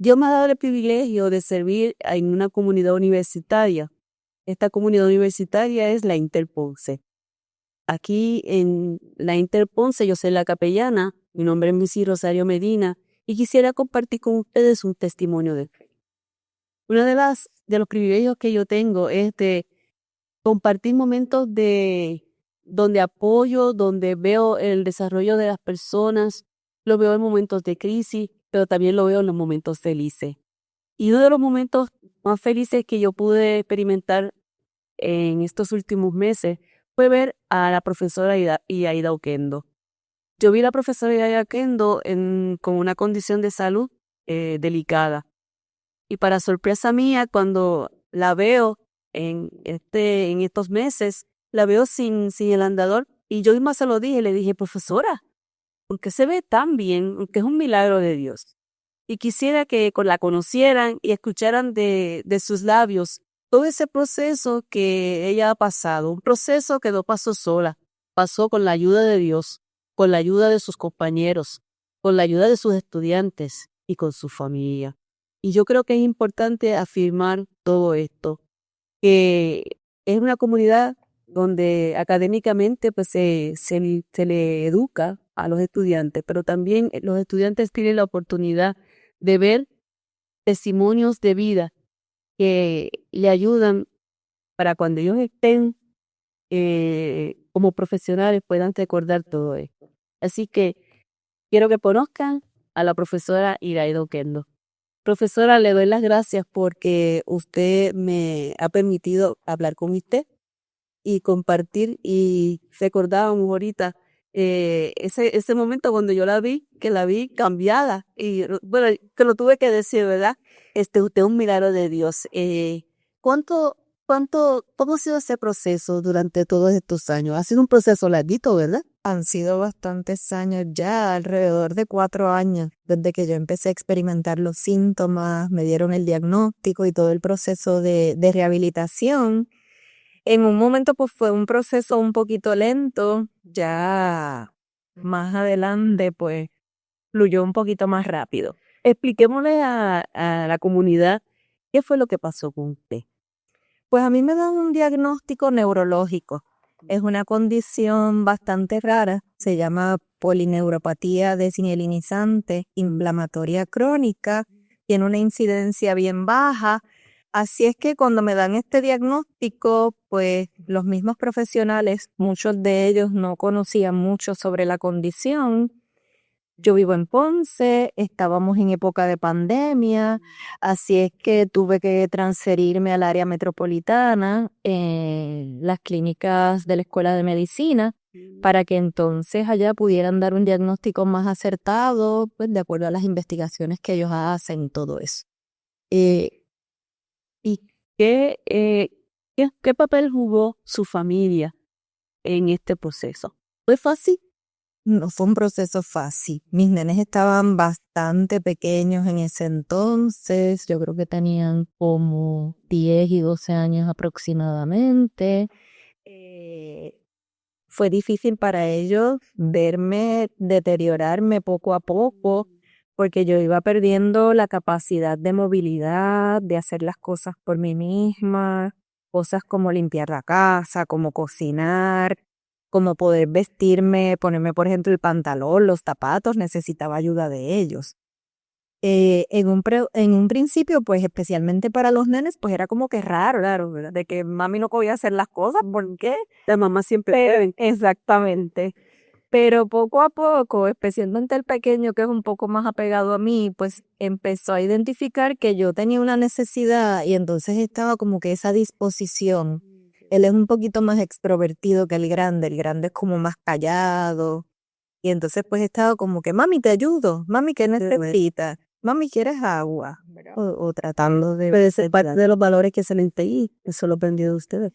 Dios me ha dado el privilegio de servir en una comunidad universitaria. Esta comunidad universitaria es la Interponce. Aquí en la Interponce yo soy la capellana, mi nombre es Missy Rosario Medina y quisiera compartir con ustedes un testimonio de fe. Uno de los privilegios que yo tengo es de compartir momentos donde apoyo, donde veo el desarrollo de las personas, lo veo en momentos de crisis, pero también lo veo en los momentos felices. Y uno de los momentos más felices que yo pude experimentar en estos últimos meses fue ver a la profesora Aida Oquendo. Yo vi a la profesora Aida Oquendo con una condición de salud delicada. Y para sorpresa mía, cuando la veo en estos meses, la veo sin el andador. Y yo misma se lo dije, le dije, profesora, ¿por qué se ve tan bien? Que es un milagro de Dios. Y quisiera que la conocieran y escucharan de sus labios todo ese proceso que ella ha pasado. Un proceso que no pasó sola, pasó con la ayuda de Dios, con la ayuda de sus compañeros, con la ayuda de sus estudiantes y con su familia. Y yo creo que es importante afirmar todo esto, que es una comunidad donde académicamente pues se le educa a los estudiantes, pero también los estudiantes tienen la oportunidad de ver testimonios de vida que le ayudan para cuando ellos estén como profesionales puedan recordar todo esto. Así que quiero que conozcan a la profesora Iraida Oquendo. Profesora, le doy las gracias porque usted me ha permitido hablar con usted y compartir, y recordábamos ahorita ese momento cuando yo que la vi cambiada, y bueno, que lo tuve que decir, ¿verdad? Usted es un milagro de Dios. ¿Cómo ha sido ese proceso durante todos estos años? Ha sido un proceso larguito, ¿verdad? Han sido bastantes años ya, alrededor de 4 años, desde que yo empecé a experimentar los síntomas, me dieron el diagnóstico y todo el proceso de rehabilitación. En un momento pues fue un proceso un poquito lento, ya más adelante pues fluyó un poquito más rápido. Expliquémosle a la comunidad qué fue lo que pasó con usted. Pues a mí me dan un diagnóstico neurológico. Es una condición bastante rara, se llama polineuropatía desmielinizante inflamatoria crónica, tiene una incidencia bien baja. Así es que cuando me dan este diagnóstico, pues los mismos profesionales, muchos de ellos no conocían mucho sobre la condición. Yo vivo en Ponce, estábamos en época de pandemia, así es que tuve que transferirme al área metropolitana, en las clínicas de la Escuela de Medicina, para que entonces allá pudieran dar un diagnóstico más acertado, pues de acuerdo a las investigaciones que ellos hacen, todo eso. Eh, ¿Y qué papel jugó su familia en este proceso? ¿Fue fácil? No fue un proceso fácil. Mis nenes estaban bastante pequeños en ese entonces. Yo creo que tenían como 10 y 12 años aproximadamente. Fue difícil para ellos verme deteriorarme poco a poco, porque yo iba perdiendo la capacidad de movilidad, de hacer las cosas por mí misma, cosas como limpiar la casa, como cocinar, como poder vestirme, ponerme, por ejemplo, el pantalón, los zapatos, necesitaba ayuda de ellos. En un principio, pues especialmente para los nenes, pues era como que raro, ¿verdad? De que mami no podía hacer las cosas, ¿por qué? La mamá siempre Pero, exactamente. Pero poco a poco, especialmente el pequeño que es un poco más apegado a mí, pues empezó a identificar que yo tenía una necesidad y entonces estaba como que esa disposición. Él es un poquito más extrovertido que el grande es como más callado. Y entonces pues estaba como que, mami, te ayudo, mami, ¿qué necesitas? Mami, ¿quieres agua? O tratando de... puede ser parte de los valores que se le enseñó. Eso lo aprendí de ustedes.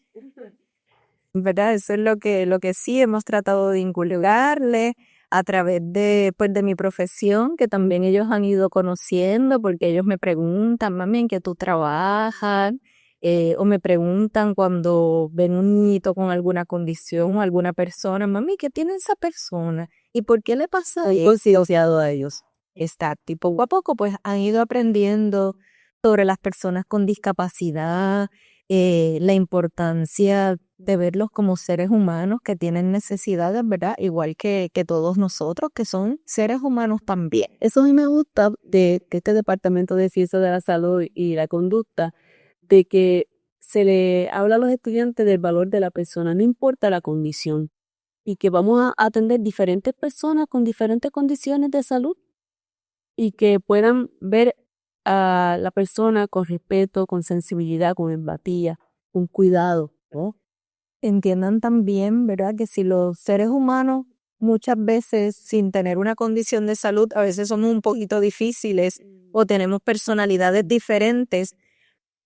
¿Verdad? Eso es lo que sí hemos tratado de inculcarle a través de, pues, de mi profesión, que también ellos han ido conociendo, porque ellos me preguntan, mami, ¿en qué tú trabajas? O me preguntan cuando ven un niñito con alguna condición o alguna persona, mami, ¿qué tiene esa persona? ¿Y por qué le pasa He eso? concienciado a ellos. Exacto. Y poco a poco pues han ido aprendiendo sobre las personas con discapacidad, la importancia de verlos como seres humanos que tienen necesidades, ¿verdad? Igual que todos nosotros, que son seres humanos también. Eso a mí me gusta de que este Departamento de Ciencias de la Salud y la Conducta, de que se le habla a los estudiantes del valor de la persona, no importa la condición, y que vamos a atender diferentes personas con diferentes condiciones de salud y que puedan ver a la persona con respeto, con sensibilidad, con empatía, con cuidado, ¿no? Entiendan también, ¿verdad? Que si los seres humanos muchas veces sin tener una condición de salud, a veces somos un poquito difíciles o tenemos personalidades diferentes,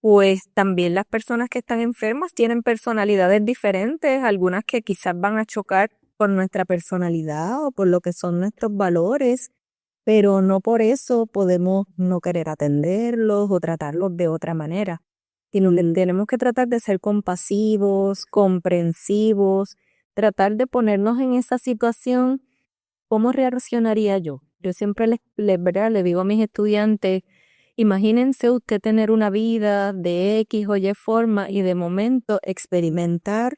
pues también las personas que están enfermas tienen personalidades diferentes, algunas que quizás van a chocar por nuestra personalidad o por lo que son nuestros valores, pero no por eso podemos no querer atenderlos o tratarlos de otra manera. Tenemos que tratar de ser compasivos, comprensivos, tratar de ponernos en esa situación. ¿Cómo reaccionaría yo? Yo siempre ¿verdad? Le digo a mis estudiantes, imagínense usted tener una vida de X o Y forma y de momento experimentar,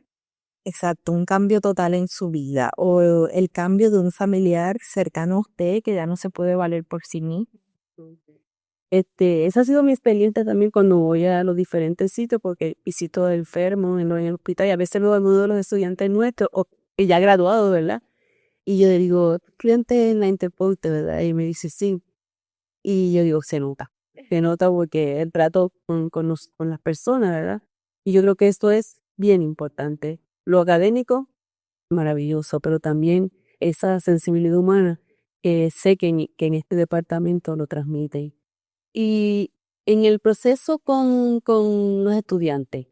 exacto, un cambio total en su vida o el cambio de un familiar cercano a usted que ya no se puede valer por sí mismo. Esa ha sido mi experiencia también cuando voy a los diferentes sitios, porque visito enfermos en el hospital y a veces veo a algunos de los estudiantes nuestros, o que ya graduados, ¿verdad? Y yo le digo, estudiante en la Interpol, ¿verdad? Y me dice, sí. Y yo digo, se nota porque el trato con las personas, ¿verdad? Y yo creo que esto es bien importante. Lo académico, maravilloso, pero también esa sensibilidad humana que sé que en este departamento lo transmiten. Y en el proceso con los estudiantes,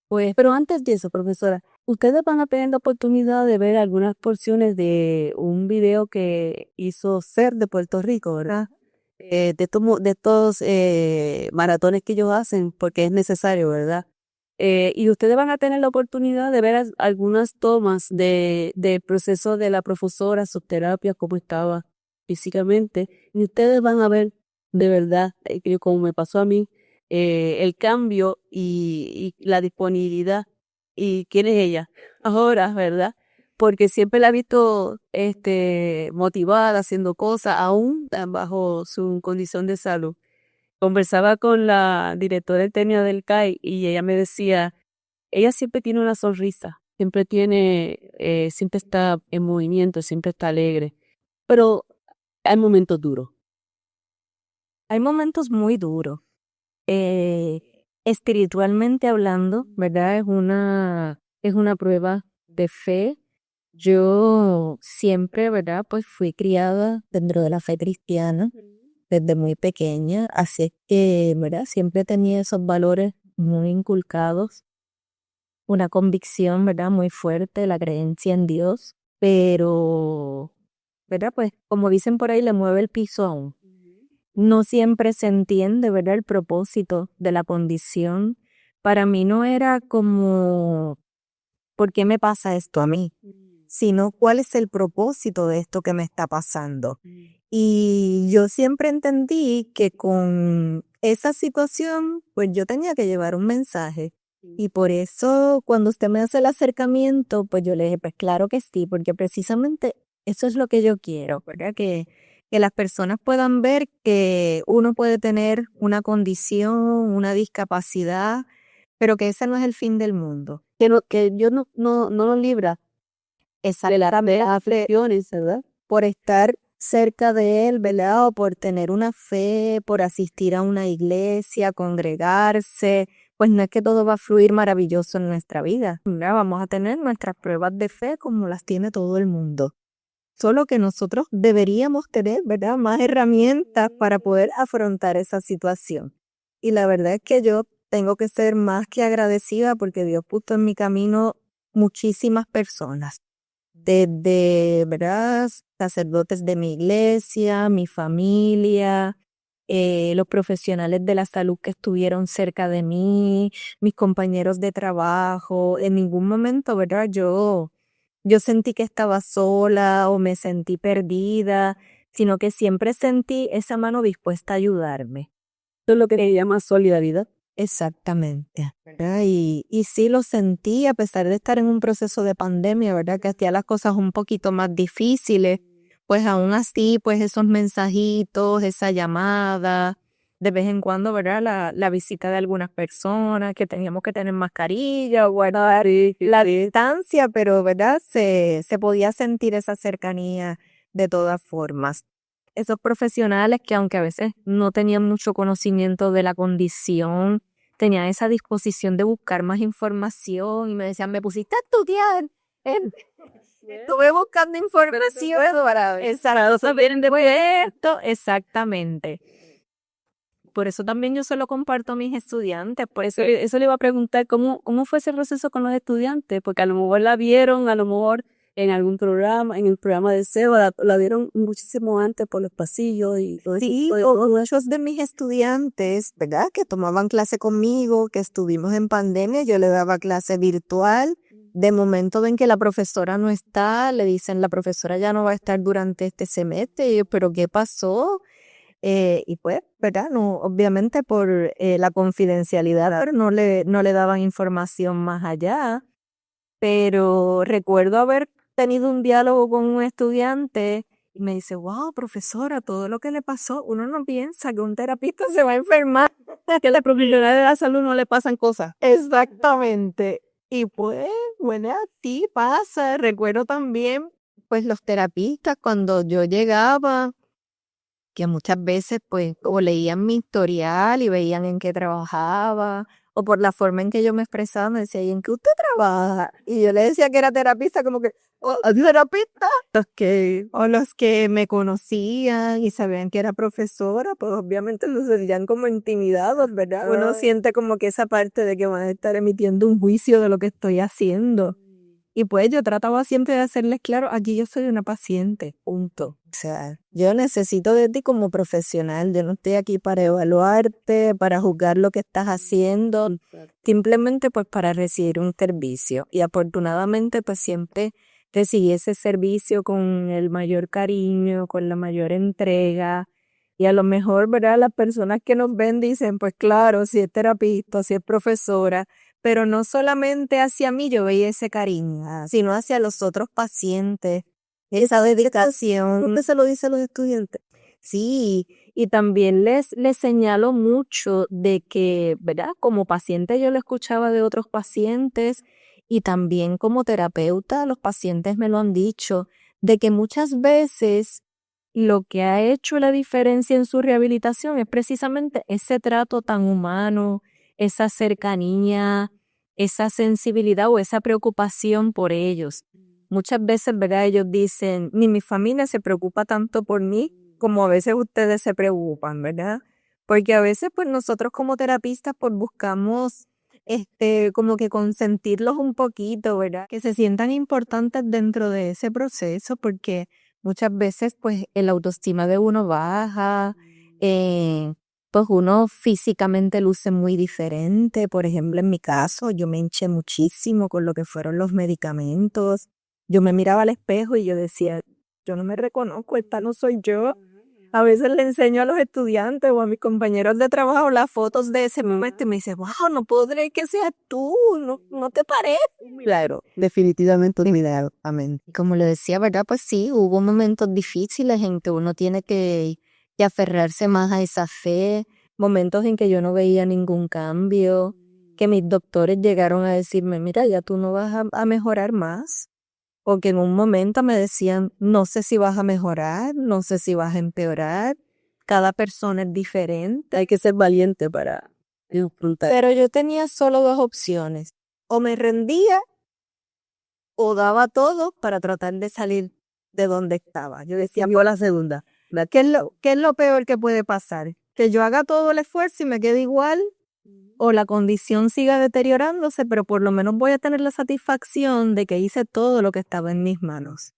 pues, pero antes de eso, profesora, ustedes van a tener la oportunidad de ver algunas porciones de un video que hizo SER de Puerto Rico, ¿verdad? De estos maratones que ellos hacen, porque es necesario, ¿verdad? Y ustedes van a tener la oportunidad de ver algunas tomas del proceso de la profesora, sus terapias, cómo estaba físicamente, y ustedes van a ver de verdad, como me pasó a mí, el cambio y la disponibilidad y quién es ella ahora, ¿verdad? Porque siempre la he visto motivada, haciendo cosas, aún bajo su condición de salud. Conversaba con la directora técnica del CAI y ella me decía, ella siempre tiene una sonrisa, siempre está en movimiento, siempre está alegre, pero hay momentos duros. Hay momentos muy duros. Espiritualmente hablando, ¿verdad? Es una prueba de fe. Yo siempre, ¿verdad? Pues fui criada dentro de la fe cristiana desde muy pequeña, así es que, ¿verdad? Siempre tenía esos valores muy inculcados, una convicción, ¿verdad? Muy fuerte, la creencia en Dios, pero, ¿verdad? Pues como dicen por ahí, le mueve el piso aún. No siempre se entiende, ¿verdad? El propósito de la condición. Para mí no era como, ¿por qué me pasa esto a mí? Sino, ¿cuál es el propósito de esto que me está pasando? Y yo siempre entendí que con esa situación, pues yo tenía que llevar un mensaje. Y por eso, cuando usted me hace el acercamiento, pues yo le dije, pues claro que sí, porque precisamente eso es lo que yo quiero, ¿verdad? Que las personas puedan ver que uno puede tener una condición, una discapacidad, pero que ese no es el fin del mundo. Que Dios no nos libra de las aflicciones, ¿verdad? Por estar cerca de él, ¿verdad? O por tener una fe, por asistir a una iglesia, congregarse, pues no es que todo va a fluir maravilloso en nuestra vida, ¿verdad? Vamos a tener nuestras pruebas de fe como las tiene todo el mundo. Solo que nosotros deberíamos tener, ¿verdad? Más herramientas para poder afrontar esa situación. Y la verdad es que yo tengo que ser más que agradecida porque Dios puso en mi camino muchísimas personas desde, ¿verdad? Sacerdotes de mi iglesia, mi familia, los profesionales de la salud que estuvieron cerca de mí, mis compañeros de trabajo. En ningún momento, ¿verdad? Yo sentí que estaba sola o me sentí perdida. sino que siempre sentí esa mano dispuesta a ayudarme. Eso es lo que se llama solidaridad. Exactamente, ¿verdad? Y sí lo sentí a pesar de estar en un proceso de pandemia, ¿verdad? Que hacía las cosas un poquito más difíciles, pues aún así, pues esos mensajitos, esa llamada, de vez en cuando, ¿verdad? La visita de algunas personas que teníamos que tener mascarilla, guardar la distancia, pero, ¿verdad? Se podía sentir esa cercanía de todas formas. Esos profesionales que aunque a veces no tenían mucho conocimiento de la condición, tenían esa disposición de buscar más información y me decían, me pusiste a estudiar. Estuve buscando información para saber de esto. Exactamente. Por eso también yo se lo comparto a mis estudiantes. Por eso Eso le iba a preguntar, ¿cómo fue ese proceso con los estudiantes? Porque a lo mejor la vieron, a lo mejor en algún programa, en el programa de SEO, la vieron muchísimo antes por los pasillos y todo eso. sí, muchos de mis estudiantes, ¿verdad? Que tomaban clase conmigo, que estuvimos en pandemia, yo le daba clase virtual. De momento ven que la profesora no está, le dicen la profesora ya no va a estar durante este semestre. Y yo, ¿pero qué pasó? Y pues, ¿verdad? No, obviamente por la confidencialidad, pero no le daban información más allá. Pero recuerdo haber tenido un diálogo con un estudiante y me dice, wow, profesora, todo lo que le pasó, uno no piensa que un terapista se va a enfermar. Que a los profesionales de la salud no le pasan cosas. Exactamente. Y pues, bueno, así pasa. Recuerdo también, pues, los terapistas cuando yo llegaba, que muchas veces, pues, o leían mi historial y veían en qué trabajaba, o por la forma en que yo me expresaba, me decían, ¿y en qué usted trabaja? Y yo le decía que era terapista, como que, ¿oh, terapista? O los que me conocían y sabían que era profesora, pues obviamente los sentían como intimidados, ¿verdad? Uno siente como que esa parte de que van a estar emitiendo un juicio de lo que estoy haciendo. Y pues yo trataba siempre de hacerles claro, aquí yo soy una paciente, punto. O sea, yo necesito de ti como profesional, yo no estoy aquí para evaluarte, para juzgar lo que estás haciendo, simplemente pues para recibir un servicio. Y afortunadamente pues siempre recibí ese servicio con el mayor cariño, con la mayor entrega. Y a lo mejor, ¿verdad? Las personas que nos ven dicen, pues claro, si es terapista, si es profesora, pero no solamente hacia mí yo veía ese cariño, sino hacia los otros pacientes, esa dedicación. ¿Usted se lo dice a los estudiantes? Sí, y también les señalo mucho de que, ¿verdad? Como paciente yo lo escuchaba de otros pacientes y también como terapeuta los pacientes me lo han dicho, de que muchas veces lo que ha hecho la diferencia en su rehabilitación es precisamente ese trato tan humano, esa cercanía, esa sensibilidad o esa preocupación por ellos. Muchas veces, ¿verdad? Ellos dicen, ni mi familia se preocupa tanto por mí como a veces ustedes se preocupan, ¿verdad? Porque a veces, pues nosotros como terapistas, pues buscamos, como que consentirlos un poquito, ¿verdad? Que se sientan importantes dentro de ese proceso, porque muchas veces, pues, el autoestima de uno baja, pues uno físicamente luce muy diferente. Por ejemplo, en mi caso, yo me hinché muchísimo con lo que fueron los medicamentos. Yo me miraba al espejo y yo decía, yo no me reconozco, esta no soy yo. A veces le enseño a los estudiantes o a mis compañeros de trabajo las fotos de ese momento y me dice, wow, no puedo creer que seas tú, no te pareces. Milagro, definitivamente un milagro. Amén. Como le decía, ¿verdad? Pues sí, hubo momentos difíciles en que uno tiene que aferrarse más a esa fe, momentos en que yo no veía ningún cambio, que mis doctores llegaron a decirme, mira, ya tú no vas a mejorar más, o que en un momento me decían, no sé si vas a mejorar, no sé si vas a empeorar, cada persona es diferente. Hay que ser valiente para enfrentar. Pero yo tenía solo dos opciones, o me rendía o daba todo para tratar de salir de donde estaba. Yo decía, Yo la segunda. ¿qué es lo peor que puede pasar? ¿Que yo haga todo el esfuerzo y me quede igual? ¿O la condición siga deteriorándose, pero por lo menos voy a tener la satisfacción de que hice todo lo que estaba en mis manos?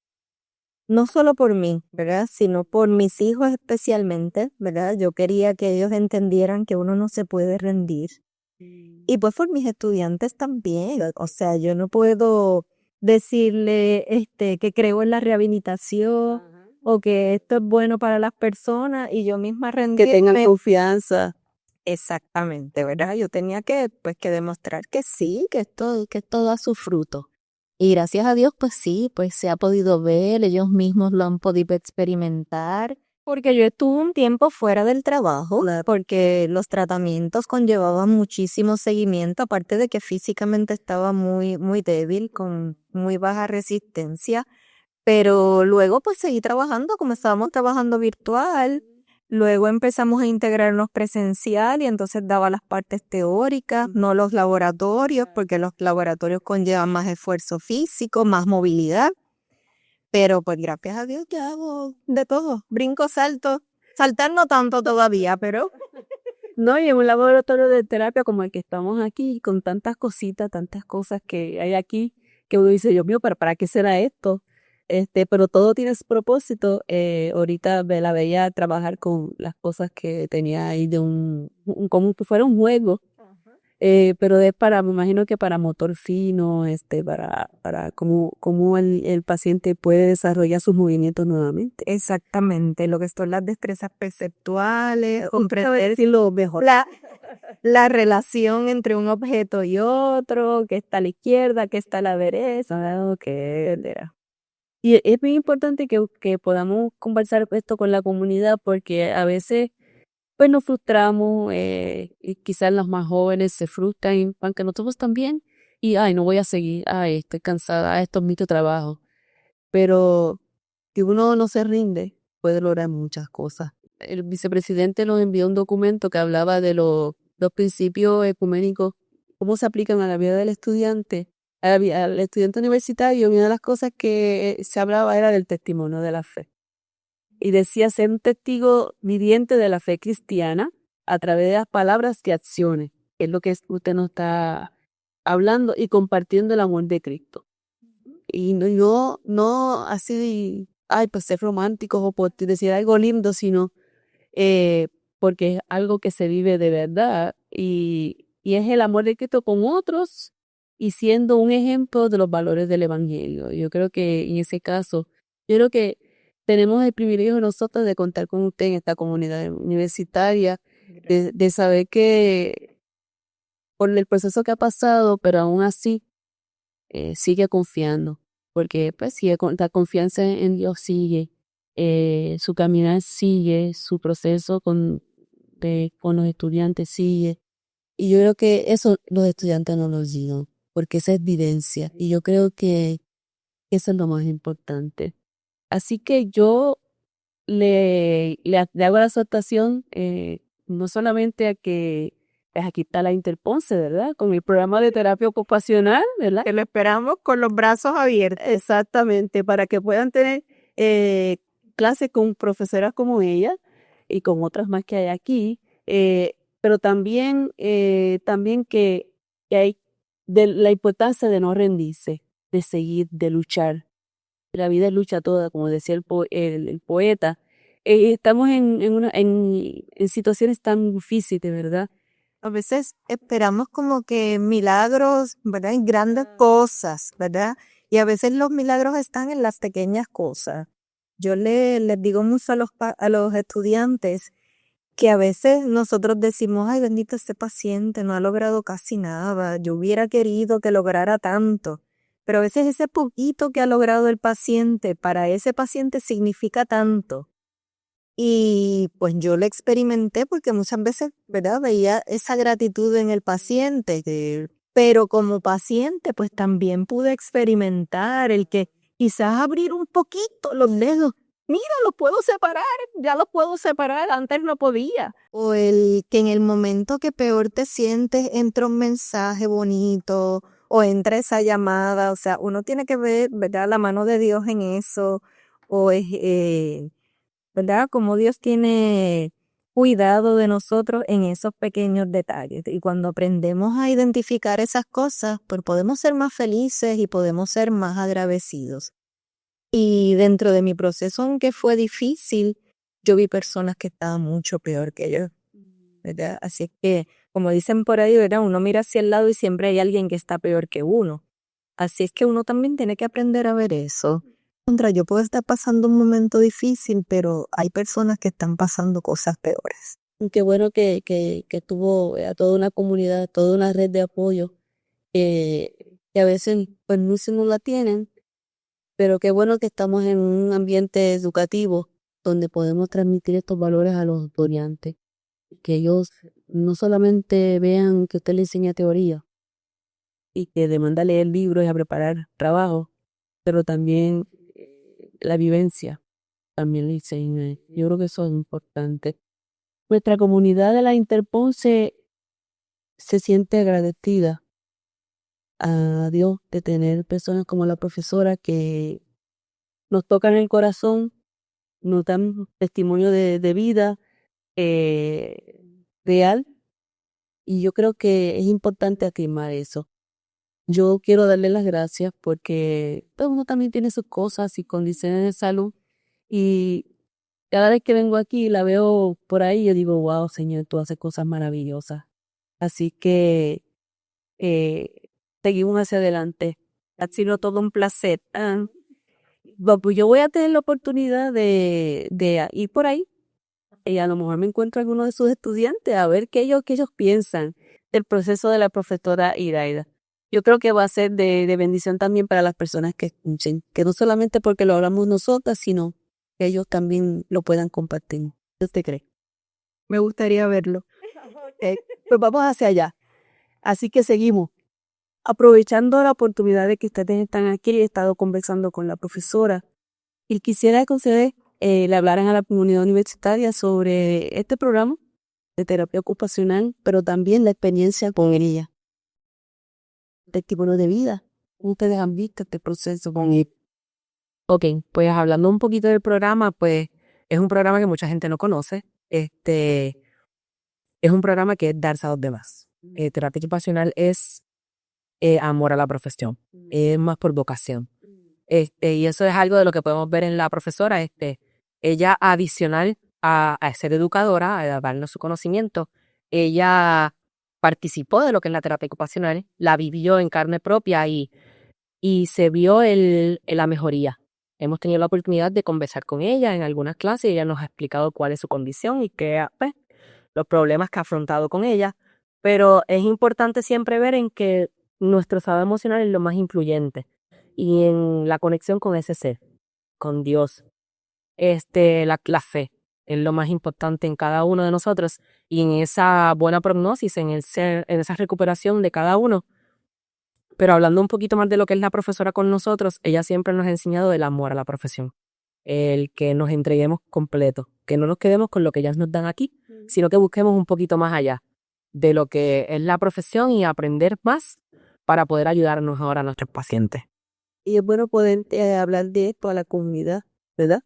No solo por mí, ¿verdad? Sino por mis hijos especialmente, ¿verdad? Yo quería que ellos entendieran que uno no se puede rendir. Y pues por mis estudiantes también. O sea, yo no puedo decirle que creo en la rehabilitación o que esto es bueno para las personas y yo misma Que tengan rendirme. confianza. Exactamente, ¿verdad? Yo tenía que, pues, que demostrar que sí, que esto da su fruto. Y gracias a Dios, pues sí, pues se ha podido ver, ellos mismos lo han podido experimentar, porque yo estuve un tiempo fuera del trabajo, Claro. porque los tratamientos conllevaban muchísimo seguimiento, aparte de que físicamente estaba muy, muy débil, con muy baja resistencia, pero luego pues seguí trabajando, como estábamos trabajando virtual. Luego empezamos a integrarnos presencial y entonces daba las partes teóricas, no los laboratorios, porque los laboratorios conllevan más esfuerzo físico, más movilidad. Pero pues gracias a Dios ya hago de todo, brinco, salto. Saltar no tanto todavía, pero No, y en un laboratorio de terapia como el que estamos aquí, con tantas cositas, tantas cosas que hay aquí, que uno dice, Dios mío, ¿pero para qué será esto? Pero todo tiene su propósito. Ahorita la veía trabajar con las cosas que tenía ahí de como que fuera un juego. Pero es para, me imagino que para motor fino, para cómo el paciente puede desarrollar sus movimientos nuevamente. exactamente, lo que son las destrezas perceptuales, Comprender decirlo mejor. la relación entre un objeto y otro, que está a la izquierda, que está a la derecha, etcétera. Y es muy importante que podamos conversar esto con la comunidad porque a veces pues nos frustramos, y quizás los más jóvenes se frustran, aunque nosotros también, y ay, no voy a seguir, ay, estoy cansada, ay, esto es mi trabajo. Pero si uno no se rinde, puede lograr muchas cosas. El vicepresidente nos envió un documento que hablaba de los principios ecuménicos, cómo se aplican a la vida del estudiante, al estudiante universitario. Y una de las cosas que se hablaba era del testimonio de la fe. Y decía ser un testigo viviente de la fe cristiana a través de las palabras y acciones, que es lo que usted nos está hablando, y compartiendo el amor de Cristo. Y no así, ay, pues ser románticos o por decir algo lindo, sino porque es algo que se vive de verdad y es el amor de Cristo con otros y siendo un ejemplo de los valores del Evangelio. Yo creo que en ese caso, yo creo que tenemos el privilegio nosotros de contar con usted en esta comunidad universitaria, de saber que por el proceso que ha pasado, pero aún así sigue confiando, porque pues sigue la confianza en Dios sigue, su caminar sigue, su proceso con los estudiantes sigue. Y yo creo que eso los estudiantes no lo olvidan, porque esa es evidencia. Y yo creo que eso es lo más importante. Así que yo le hago la exhortación, no solamente a que pues aquí está la Interponce, ¿verdad? Con el programa de terapia ocupacional, ¿verdad? Que lo esperamos con los brazos abiertos. Exactamente, para que puedan tener clases con profesoras como ella y con otras más que hay aquí, pero también que hay de la importancia de no rendirse, de seguir, de luchar. La vida es lucha toda, como decía el poeta. Estamos en situaciones tan difíciles, ¿verdad? A veces esperamos como que milagros, ¿verdad? En grandes cosas, ¿verdad? Y a veces los milagros están en las pequeñas cosas. Yo les digo mucho a los estudiantes que a veces nosotros decimos, ay, bendito este paciente, no ha logrado casi nada, yo hubiera querido que lograra tanto. Pero a veces ese poquito que ha logrado el paciente, para ese paciente significa tanto. Y pues yo lo experimenté porque muchas veces, ¿verdad? Veía esa gratitud en el paciente, pero como paciente pues también pude experimentar el que quizás abrir un poquito los dedos. Mira, los puedo separar, ya los puedo separar, antes no podía. O el que en el momento que peor te sientes entra un mensaje bonito o entra esa llamada, o sea, uno tiene que ver, ¿verdad? La mano de Dios en eso, o es... ¿verdad? Como Dios tiene cuidado de nosotros en esos pequeños detalles. Y cuando aprendemos a identificar esas cosas, pues podemos ser más felices y podemos ser más agradecidos. Y dentro de mi proceso, aunque fue difícil, yo vi personas que estaban mucho peor que yo, ¿verdad? Así es que, como dicen por ahí, ¿verdad? Uno mira hacia el lado y siempre hay alguien que está peor que uno. Así es que uno también tiene que aprender a ver eso. Yo puedo estar pasando un momento difícil, pero hay personas que están pasando cosas peores. Qué bueno que tuvo a toda una comunidad, toda una red de apoyo, que a veces pues no la tienen, pero qué bueno que estamos en un ambiente educativo donde podemos transmitir estos valores a los estudiantes, que ellos no solamente vean que usted le enseña teoría y que demanda leer libros y a preparar trabajo, pero también la vivencia también le enseña. Yo creo que eso es importante. Nuestra comunidad de la Interponce se siente agradecida a Dios de tener personas como la profesora que nos tocan el corazón, nos dan testimonio de vida real, y yo creo que es importante afirmar eso. Yo quiero darle las gracias porque todo uno también tiene sus cosas y condiciones de salud, y cada vez que vengo aquí y la veo por ahí, yo digo, wow, Señor, tú haces cosas maravillosas. Así que seguimos hacia adelante. Ha sido todo un placer. Pues yo voy a tener la oportunidad de ir por ahí y a lo mejor me encuentro a alguno de sus estudiantes a ver qué ellos piensan del proceso de la profesora Iraida. Yo creo que va a ser de bendición también para las personas que escuchen, que no solamente porque lo hablamos nosotras, sino que ellos también lo puedan compartir. ¿Qué usted cree? Me gustaría verlo. Pues vamos hacia allá. Así que seguimos. Aprovechando la oportunidad de que ustedes están aquí, he estado conversando con la profesora y quisiera que ustedes le hablaran a la comunidad universitaria sobre este programa de terapia ocupacional, pero también la experiencia con ella, testimonio de vida. ¿Cómo ustedes han visto este proceso con ella? Ok, pues hablando un poquito del programa, pues es un programa que mucha gente no conoce. Es un programa que es darse a los demás. Terapia ocupacional es amor a la profesión, es más por vocación. Y eso es algo de lo que podemos ver en la profesora. Ella, adicional a ser educadora, a darnos su conocimiento, ella participó de lo que es la terapia ocupacional, la vivió en carne propia y se vio la mejoría. Hemos tenido la oportunidad de conversar con ella en algunas clases y ella nos ha explicado cuál es su condición y pues, los problemas que ha afrontado con ella. Pero es importante siempre ver en que nuestro estado emocional es lo más influyente y en la conexión con ese ser, con Dios. La fe es lo más importante en cada uno de nosotros y en esa buena prognosis, en esa recuperación de cada uno. Pero hablando un poquito más de lo que es la profesora con nosotros, ella siempre nos ha enseñado el amor a la profesión, el que nos entreguemos completo, que no nos quedemos con lo que ellas nos dan aquí, sino que busquemos un poquito más allá de lo que es la profesión y aprender más para poder ayudarnos ahora a nuestros pacientes. Y es bueno poder hablar de esto a la comunidad, ¿verdad?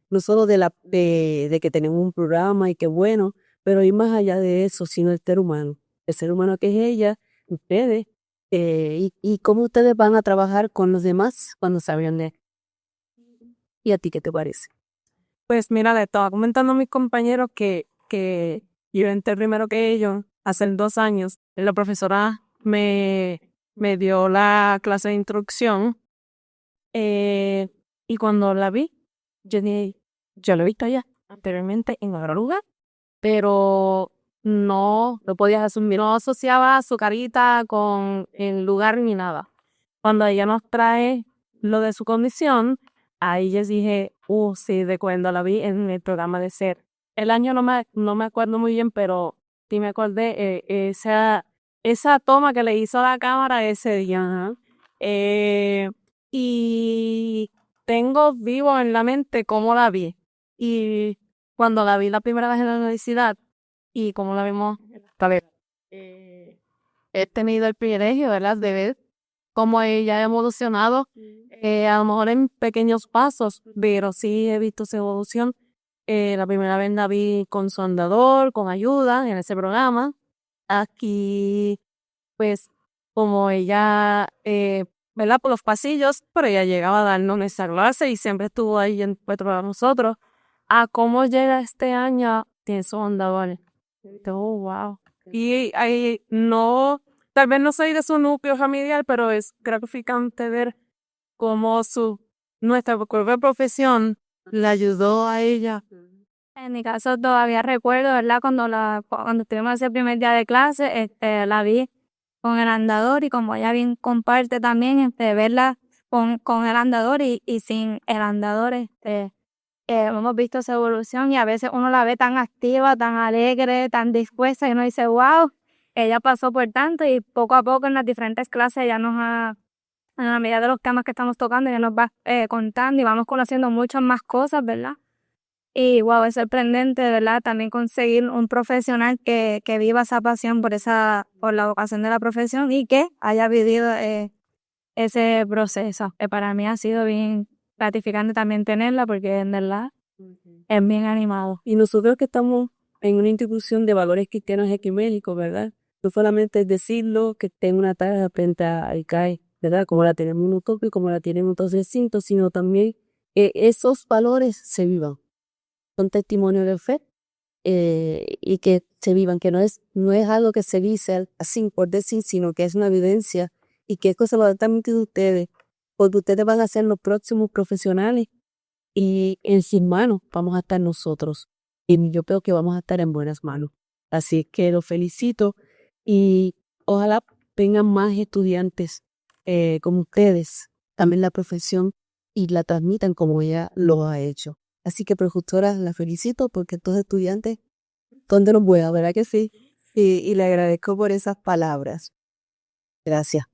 No solo de que tenemos un programa y qué bueno, pero ir más allá de eso, sino el ser humano que es ella, ustedes, y cómo ustedes van a trabajar con los demás cuando salgan de. ¿Y a ti qué te parece? Pues mira, le estaba comentando a mis compañeros que yo entré primero que ellos, hace 2 años. La profesora me dio la clase de introducción y cuando la vi, yo dije, yo lo he visto ya anteriormente en otro lugar, pero no podías asumir, no asociaba su carita con el lugar ni nada. Cuando ella nos trae lo de su condición, ahí yo dije, sí, de cuando la vi en el programa de SER. El año no me acuerdo muy bien, pero sí me acordé esa toma que le hizo la cámara ese día. Ajá. Y tengo vivo en la mente cómo la vi. Y cuando la vi la primera vez en la universidad y cómo la vimos esta vez, he tenido el privilegio, ¿verdad?, de ver cómo ella ha evolucionado, a lo mejor en pequeños pasos, pero sí he visto su evolución. La primera vez la vi con su andador, con ayuda en ese programa. Aquí, pues, como ella, ¿verdad?, por los pasillos, pero ella llegaba a darnos esa clase y siempre estuvo ahí para nosotros. A cómo llega este año, tiene sus andadores. Oh, wow. Y ahí no, tal vez no soy de su núcleo familiar, pero es gratificante ver cómo su nuestra propia profesión le ayudó a ella. En mi caso todavía recuerdo, ¿verdad? Cuando tuvimos ese primer día de clase, la vi con el andador y como ella bien comparte también, verla con el andador y sin el andador, hemos visto esa evolución y a veces uno la ve tan activa, tan alegre, tan dispuesta y uno dice, wow, ella pasó por tanto y poco a poco en las diferentes clases ella en la medida de los temas que estamos tocando, ella nos va contando y vamos conociendo muchas más cosas, ¿verdad? Y wow, es sorprendente, ¿verdad? También conseguir un profesional que viva esa pasión por la vocación de la profesión y que haya vivido ese proceso. Para mí ha sido bien gratificante también tenerla porque en verdad es bien animado. Y nosotros que estamos en una institución de valores cristianos ecuménicos, ¿verdad? No solamente es decirlo, que tenga una tarea frente al CAE, ¿verdad? Como la tenemos en Utopia y como la tienen en otros recintos, sino también que esos valores se vivan. Son testimonios de fe y que se vivan, que no es algo que se dice así por decir, sino que es una evidencia y que esto se va a transmitir de ustedes, porque ustedes van a ser los próximos profesionales y en sus manos vamos a estar nosotros. Y yo creo que vamos a estar en buenas manos. Así que los felicito y ojalá vengan más estudiantes como ustedes, también la profesión, y la transmitan como ella lo ha hecho. Así que, profesora, la felicito porque estos estudiantes son de los buenos, ¿verdad que sí? Y le agradezco por esas palabras. Gracias.